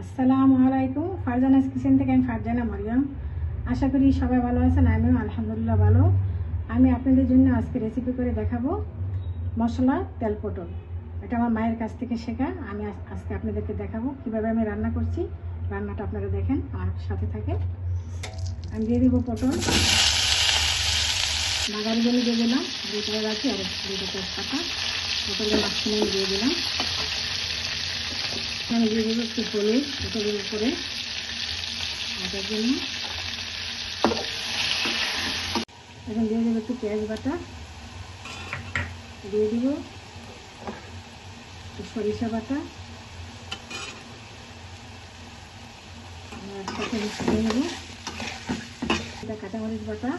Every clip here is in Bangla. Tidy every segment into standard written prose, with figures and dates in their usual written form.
আসসালামু আলাইকুম। ফারজানাস কিচেন থেকে আমি ফারজানা মারিয়াম। আশা করি সবাই ভালো আছেন, আমিও আলহামদুলিল্লাহ ভালো। আমি আপনাদের জন্য আজকে রেসিপি করে দেখাবো মশলা তেল পটল। এটা আমার মায়ের কাছ থেকে শেখা। আমি আজকে আপনাদেরকে দেখাবো কিভাবে আমি রান্না করছি। রান্নাটা আপনারা দেখেন, আমার সাথে থাকে। আমি দিয়ে দিব পটল, বাগারি জন্য দিয়ে দিলাম, দুটো রাখি আর দুটো তেজপাতা। পটলের মাঝখানে আমি দিয়ে দিলাম। আমি দিয়ে দেবো একটু হলুদ পটলের উপরে ভাজার জন্য। এখন দিয়ে দেবো একটু পেঁয়াজ বাটা, দিয়ে দিব সরিষা বাটা, একসাথে মিশিয়ে নেব। এটা কাঁচামরিচ বাটা,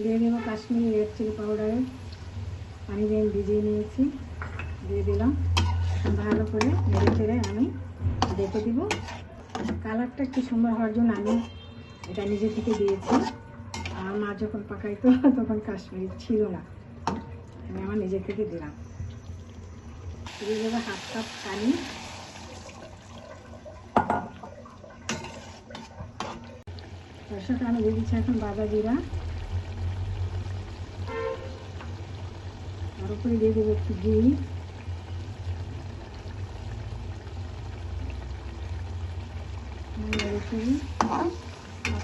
দিয়ে দেবো কাশ্মীরি রেড চিলি পাউডারের পানি দিয়ে ভিজিয়ে নিয়েছি, দিয়ে দিলাম। ভালো করে নেড়ে চেড়ে আমি রেখে দিব। কালারটা একটু সুন্দর হওয়ার জন্য আমি এটা নিজে থেকে দিয়েছি। আমার মা যখন পাকাইতো তখন কাশ্মীরি ছিল না, আমি আমার নিজে থেকে দিলাম। দিয়ে দেবো হাফ কাপ পানি। তার সাথে আমি দিয়ে দিচ্ছি এখন বাদা জিরা, তার উপরে দিয়ে দেবো একটু ঘি।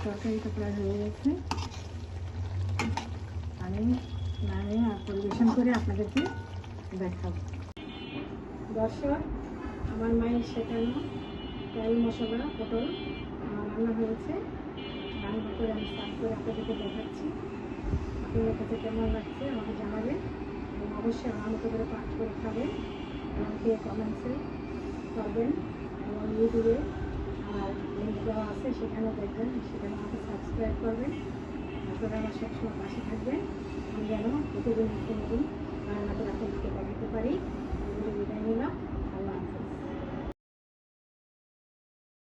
তরকারিটা প্রায় হয়ে গেছে। আমি নামিয়ে পরিবেশন করে আপনাদেরকে দেখাবো। দর্শক, আমার মায়ের শেখানো তেল মশলা পটল আমার রান্না হয়েছে। রান্না করে আমি সার্ভ করে আপনাদেরকে দেখাচ্ছি। আপনাদের কাছে কেমন লাগছে আমাকে জানাবেন এবং অবশ্যই আমার মতো করে পাঠ করে খাবেন, আমাকে কমেন্টসে করবেন এবং ইউটিউবে আমার লিঙ্ক দেওয়া আছে, সেখানে দেখবেন, সেখানে আমাকে সাবস্ক্রাইব করবেন। আপনারা আমার সবসময় পাশে থাকবেন, আমি যেন প্রতিদিন নতুন নতুন রান্না করে আপনাদেরকে দেখাতে পারি।